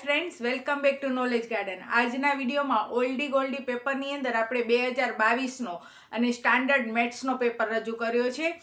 Friends, welcome back to knowledge garden. આજના વિડીયોમાં Oldi goldy પેપરની અંદર આપણે 2022નો અને સ્ટાન્ડર્ડ મેથ્સનો પેપર રજૂ કર્યો છે.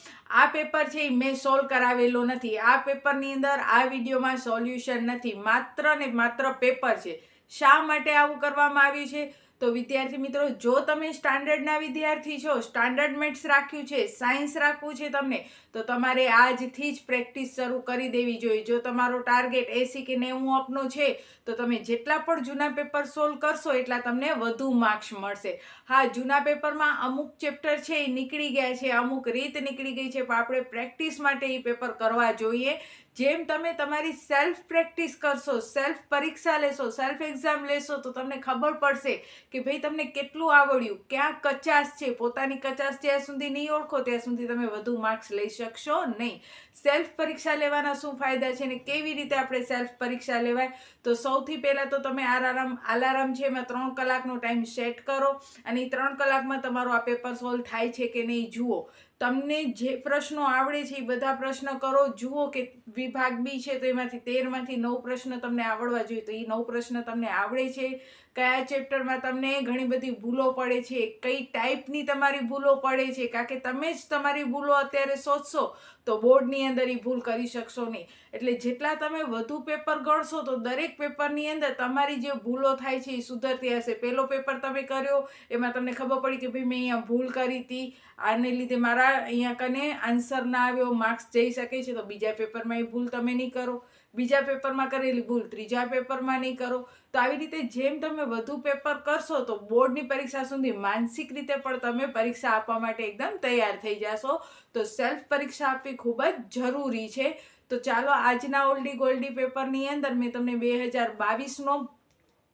આ પેપર છે એ મેં સોલ્વ કરાવેલો નથી. આ પેપરની અંદર આ વિડીયોમાં સોલ્યુશન નથી, માત્ર ને માત્ર પેપર છે. શા માટે આવું કરવામાં આવ્યું છે? તો વિદ્યાર્થી મિત્રો, જો તમે સ્ટાન્ડર્ડના વિદ્યાર્થી છો, સ્ટાન્ડર્ડ મેથ્સ રાખ્યું છે, સાયન્સ રાખવું છે તમને, તો તમારે આજથી જ પ્રેક્ટિસ શરૂ કરી દેવી જોઈએ. જો તમારો ટાર્ગેટ 80 કે 90 અપનો છે, તો તમે જેટલા પણ જૂના પેપર સોલ્વ કરશો એટલા તમને વધુ માર્ક્સ મળશે. હા, જૂના પેપરમાં અમુક ચેપ્ટર છે એ નીકળી ગયા છે, અમુક રીત નીકળી ગઈ છે, પણ આપણે પ્રેક્ટિસ માટે એ પેપર કરવા જોઈએ. જેમ તમે તમારી સેલ્ફ પ્રેક્ટિસ કરશો, સેલ્ફ પરીક્ષા લેશો, સેલ્ફ એક્ઝામ લેશો, તો તમને ખબર પડશે કે ભાઈ તમને કેટલું આવડ્યું, ક્યાં કચાશ છે. પોતાની કચાશ જ્યાં સુધી નહીં ઓળખો ત્યાં સુધી તમે વધુ માર્ક્સ લઈ શકશો નહીં. સેલ્ફ પરીક્ષા લેવાના શું ફાયદા છે ને કેવી રીતે આપણે સેલ્ફ પરીક્ષા લેવાય? તો સૌથી પહેલાં તો તમે અલાર્મ છે એમાં 3 કલાકનો ટાઈમ સેટ કરો અને એ 3 કલાકમાં તમારું આ પેપર સોલ્વ થાય છે કે નહીં જુઓ. તમને જે પ્રશ્નો આવડે છે એ બધા પ્રશ્ન કરો. જુઓ કે વિભાગ બી છે તો એમાંથી 13માંથી 9 પ્રશ્ન તમને આવડવા જોઈએ, તો એ 9 પ્રશ્ન તમને આવડે છે. કયા ચેપ્ટરમાં તમને ઘણી બધી ભૂલો પડે છે, કઈ ટાઈપની તમારી ભૂલો પડે છે, કારણ કે તમે જ તમારી ભૂલો અત્યારે શોધશો તો બોર્ડની અંદર એ ભૂલ કરી શકશો નહીં. એટલે જેટલા તમે વધુ પેપર ગણશો તો દરેક પેપરની અંદર તમારી જે ભૂલો થાય છે એ સુધરતી હશે. પહેલો પેપર તમે કર્યો એમાં તમને ખબર પડી કે ભાઈ મેં અહીંયા ભૂલ કરી હતી, આને લીધે મારા અહીંયા કને આન્સર ના આવ્યો, માર્ક્સ જઈ શકે છે. તો બીજા પેપરમાં એ ભૂલ તમે નહીં કરો, બીજા પેપરમાં કરેલી ભૂલ ત્રીજા પેપરમાં નહીં કરો. તો આવી રીતે જેમ તમે વધુ પેપર કરશો તો બોર્ડની પરીક્ષા સુધી માનસિક રીતે પણ તમે પરીક્ષા આપવા માટે એકદમ તૈયાર થઈ જશો. તો સેલ્ફ પરીક્ષા આપવી ખૂબ જ જરૂરી છે. તો ચાલો, આજના ઓલ્ડી ગોલ્ડી પેપરની અંદર મેં તમને 2022નો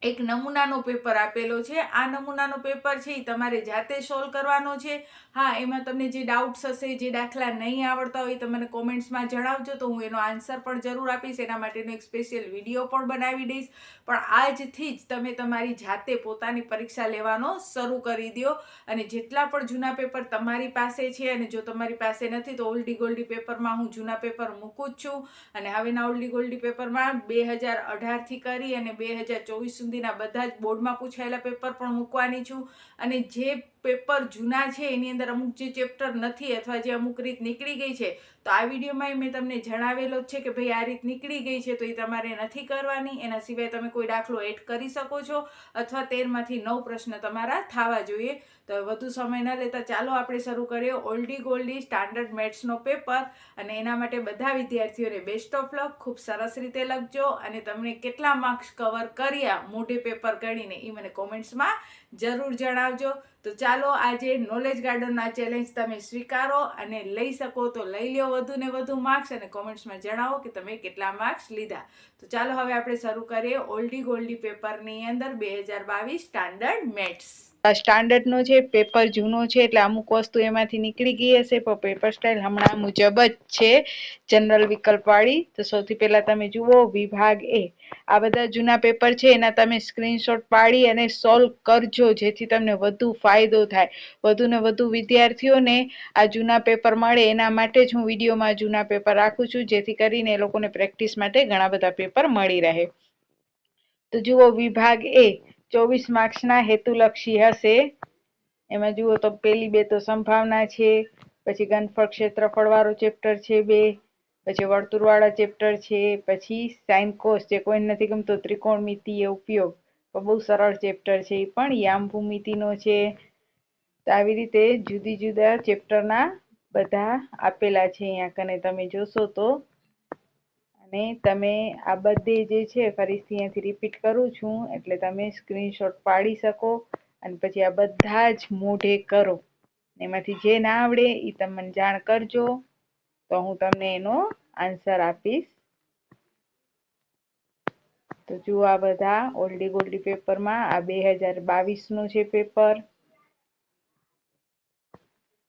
એક નમૂનાનો પેપર આપેલો છે. આ નમૂનાનો પેપર છે એ તમારે જાતે સોલ્વ કરવાનો છે. હા, એમાં તમને જે ડાઉટ્સ હશે, જે દાખલા નહીં આવડતા હોય, તમને કોમેન્ટ્સમાં જણાવજો તો હું એનો આન્સર પણ જરૂર આપીશ. એના માટેનો એક સ્પેશિયલ વિડીયો પણ બનાવી દઈશ. પણ આજથી જ તમે તમારી જાતે પોતાની પરીક્ષા લેવાનો શરૂ કરી દો. અને જેટલા પણ જૂના પેપર તમારી પાસે છે, અને જો તમારી પાસે નથી તો ઓલ્ડી ગોલ્ડી પેપરમાં હું જૂના પેપર મૂકું જ છું. અને હવેના ઓલ્ડી ગોલ્ડી પેપરમાં 2018થી કરી અને 2024 સુધીના બધા જ બોર્ડમાં પૂછાયેલા પેપર પણ મૂકવાની છું. અને જે પેપર જૂના છે એની અંદર અમુક જે ચેપ્ટર નથી અથવા જે અમુક રીત નીકળી ગઈ છે, તો આ વિડીયોમાં મેં તમને જણાવેલો જ છે કે ભાઈ આ રીત નીકળી ગઈ છે તો એ તમારે નથી કરવાની. એના સિવાય તમે કોઈ દાખલો એડ કરી શકો છો અથવા 13માંથી 9 પ્રશ્ન તમારા થવા જોઈએ. તો વધુ સમય ન લેતા ચાલો આપણે શરૂ કરીએ ઓલ્ડી ગોલ્ડી સ્ટાન્ડર્ડ મેથ્સનો પેપર. અને એના માટે બધા વિદ્યાર્થીઓને બેસ્ટ ઓફ લક. ખૂબ સરસ રીતે લખજો અને તમને કેટલા માર્ક્સ કવર કર્યા મોઢે પેપર ગણીને એ મને કોમેન્ટ્સમાં જરૂર જણાવજો. તો ચાલો, આજે નોલેજ ગાર્ડનના ચેલેન્જ તમે સ્વીકારો અને લઈ શકો તો લઈ લો વધુ ને વધુ માર્ક્સ અને કોમેન્ટ્સમાં જણાવો કે તમે કેટલા માર્ક્સ લીધા. તો ચાલો હવે આપણે શરૂ કરીએ ઓલ્ડી ગોલ્ડી પેપરની અંદર 2022 સ્ટાન્ડર્ડ મેથ્સ. સ્ટાન્ડર્ડનો છે પેપર જૂનો છે એટલે અમુક વસ્તુ એમાંથી નીકળી ગઈ હશે, પણ પેપર સ્ટાઇલ હમણાં મુજબ જ છે, જનરલ વિકલ્પ વાળી. તો સૌથી પહેલા તમે જુઓ વિભાગ એ. આ બધા જૂના પેપર છે એના તમે સ્ક્રીનશોટ પાડી અને સોલ્વ કરજો, જેથી તમને વધુ ફાયદો થાય. વધુ ને વધુ વિદ્યાર્થીઓને આ જૂના પેપર મળે એના માટે જ હું વિડીયોમાં જૂના પેપર રાખું છું, જેથી કરીને એ લોકોને પ્રેક્ટિસ માટે ઘણા બધા પેપર મળી રહે. તો જુઓ વિભાગ એ 24 માર્ક્સના હેતુલક્ષી હશે. એમાં જુઓ તો પેલી 2 તો સંભાવના છે, પછી ઘનફળ ક્ષેત્રફળ વાળો ચેપ્ટર છે 2, પછી વર્તુળવાળા ચેપ્ટર છે, પછી સાઇન કોસ, જે કોઈ નથી ગમતો, ત્રિકોણમિતિય ઉપયોગ, બહુ સરળ ચેપ્ટર છે. એ પણ યામ ભૂમિતિનો છે. તો આવી રીતે જુદી જુદા ચેપ્ટરના બધા આપેલા છે અહીંયા કને તમે જોશો તો. અને તમે આ બધે જે છે ફરીથી અહીંયાથી રિપીટ કરું છું એટલે તમે સ્ક્રીનશોટ પાડી શકો અને પછી આ બધા જ મોઢે કરો. એમાંથી જે ના આવડે એ તમે મને જાણ કરજો તો હું તમને એનો આન્સર આપીશ. તો જુઓ આ બધા ઓલ્ડી ગોલ્ડી પેપરમાં આ 2022નું છે પેપર.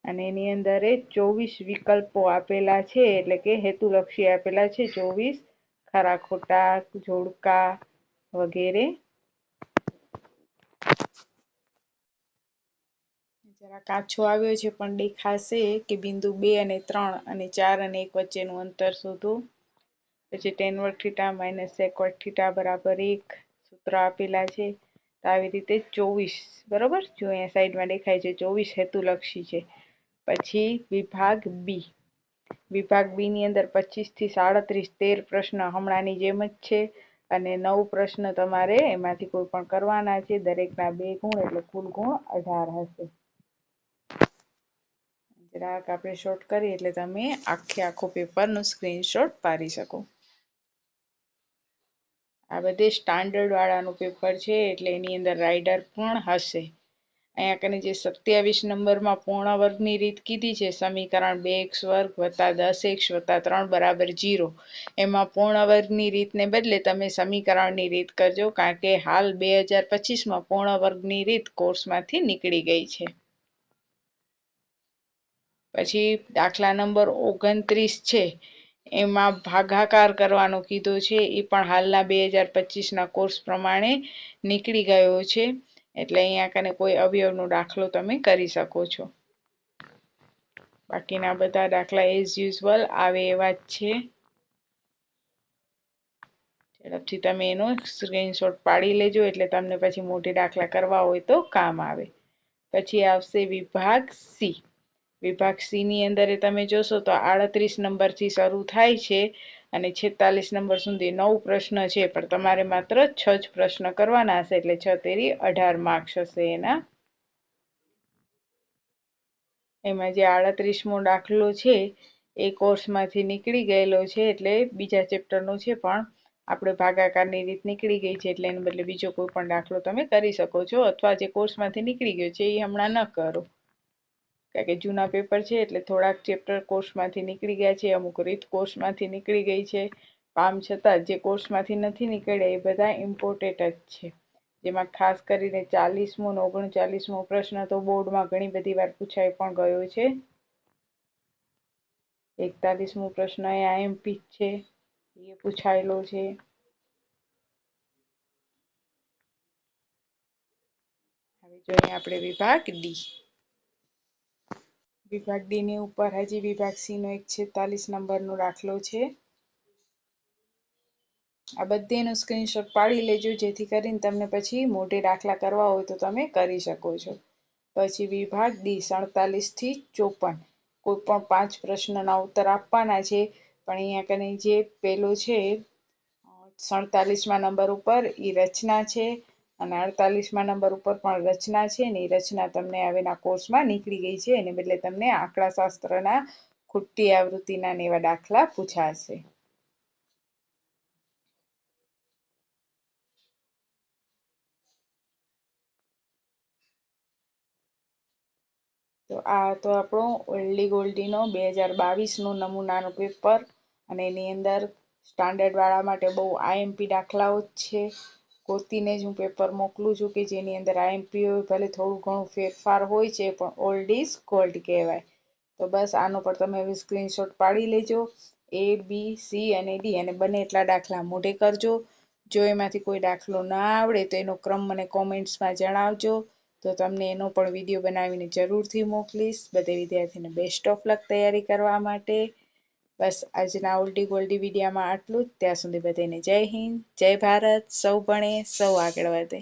અને એની અંદર 24 વિકલ્પો આપેલા છે, એટલે કે હેતુલક્ષી આપેલા છે 24, ખરા ખોટા, જોડકા વગેરે. જરા કાચો આવ્યો છે પણ દેખાશે કે બિંદુ 2 અને 3 અને 4 અને 1 વચ્ચેનું અંતર શોધો. પછી tan વર્ગ થીટા માઇનસ sec વર્ગ થીટા બરાબર 1 સૂત્ર આપેલા છે. તો આવી રીતે 24 બરોબર. જો અહીંયા સાઈડમાં દેખાય છે 24 હેતુલક્ષી છે. પછી વિભાગ બી. વિભાગ બી ની અંદર 25 થી 37 13 પ્રશ્ન હમણાંની જેમ જ છે અને 9 પ્રશ્ન તમારે એમાંથી કોઈ પણ કરવાના છે. દરેકના 2 ગુણ એટલે કુલ ગુણ 18 હશે. જરાક આપણે શોર્ટ કરીએ એટલે તમે આખો પેપરનો સ્ક્રીનશોટ પાડી શકો. આ બધે સ્ટાન્ડર્ડ વાળાનું પેપર છે એટલે એની અંદર રાઇડર પણ હશે. અહીંયા કને જે 27 નંબરમાં પૂર્ણ વર્ગની રીત કીધી છે, સમીકરણ 2x વર્ગ વત્તા 10x વત્તા 3 બરાબર 0. એમાં પૂર્ણ વર્ગની રીતને બદલે તમે સમીકરણની રીત કરજો, કારણ કે હાલ 2025માં પૂર્ણ વર્ગની રીત કોર્સમાંથી નીકળી ગઈ છે. પછી દાખલા નંબર 29 છે, એમાં ભાગાકાર કરવાનો કીધો છે. એ પણ હાલના 2025ના કોર્સ પ્રમાણે નીકળી ગયો છે. એટલે અહીંયા કને કોઈ અવયવનો દાખલો તમે કરી શકો છો. બાકીના બધા દાખલા એઝ યુઝ્યુઅલ આવે એવા જ છે. ઝડપથી તમે એનો સ્ક્રીનશોટ પાડી લેજો એટલે તમને પછી મોટી દાખલા કરવા હોય તો કામ આવે. પછી આવશે વિભાગ સી. વિભાગ સી ની અંદર તમે જોશો તો 38 નંબરથી શરૂ થાય છે અને 46 નંબર સુધી 9 પ્રશ્ન છે, પણ તમારે માત્ર 6 જ પ્રશ્ન કરવાના હશે એટલે 6 તેરી 18 માર્ક્સ હશે એના. એમાં જે 38મો દાખલો છે એ કોર્સમાંથી નીકળી ગયેલો છે એટલે બીજા ચેપ્ટરનો છે, પણ આપણે ભાગાકારની રીત નીકળી ગઈ છે એટલે એને બદલે બીજો કોઈ પણ દાખલો તમે કરી શકો છો, અથવા જે કોર્સમાંથી નીકળી ગયો છે એ હમણાં ન કરો, કારણ કે જૂના પેપર છે એટલે થોડાક ચેપ્ટર કોર્સમાંથી નીકળી ગયા છે, અમુક રીત કોર્સમાંથી નીકળી ગઈ છે. આમ છતાં જે કોર્સમાંથી નથી નીકળ્યા એ બધા ઇમ્પોર્ટન્ટ જ છે. જેમાં ખાસ કરીને 40મો અને 39મો પ્રશ્ન તો બોર્ડમાં ઘણી બધી વાર પૂછાઈ પણ ગયો છે. 41મો પ્રશ્ન એ IMP છે, એ પૂછાયેલો છે. હવે જોઈએ આપણે વિભાગ ડી. વિભાગ ડી ની ઉપર હજી વિભાગ સી નો એક 46 નંબરનો દાખલો છે. આ બધેનો સ્ક્રીનશોટ પાડી લેજો જેથી કરીને તમને પછી મોટે દાખલા કરવા હોય તો તમે કરી શકો છો. પછી વિભાગ ડી 47 થી 54 કોઈ પણ 5 પ્રશ્નના ઉત્તર આપવાના છે, પણ અહીંયા કને જે પેલો છે 47મા નંબર ઉપર એ રચના છે અને 48મા નંબર ઉપર પણ રચના છે ને. એ રચના તમને હવેના કોર્સમાં નીકળી ગઈ છે, એને બદલે તમને આંકડાશાસ્ત્રના ખૂટતી આવૃત્તિના ને એવા દાખલા પૂછાશે. તો આ તો આપણો ઓલ્ડી ગોલ્ડીનો 2022નો નમૂનાનો પેપર, અને એની અંદર સ્ટાન્ડર્ડ વાળા માટે બહુ IMP દાખલાઓ જ છે. ગોતીને જ હું પેપર મોકલું છું કે જેની અંદર IMP હોય, ભલે થોડું ઘણું ફેરફાર હોય છે પણ ઓલ્ડ ઇઝ ગોલ્ડ કહેવાય. તો બસ આનો પર તમે હવે સ્ક્રીનશોટ પાડી લેજો. A, B, C અને D અને બને એટલા દાખલા મોઢે કરજો. જો એમાંથી કોઈ દાખલો ના આવડે તો એનો ક્રમ મને કોમેન્ટ્સમાં જણાવજો, તો તમને એનો પણ વિડીયો બનાવીને જરૂરથી મોકલીશ. બધે વિદ્યાર્થીને બેસ્ટ ઓફ લક તૈયારી કરવા માટે. બસ આજના ઓલ્ડી ગોલ્ડી વિડીયોમાં આટલું જ. ત્યાં સુધી બધાને જય હિન્દ, જય ભારત. સૌ ભણે, સૌ આગળ વધે.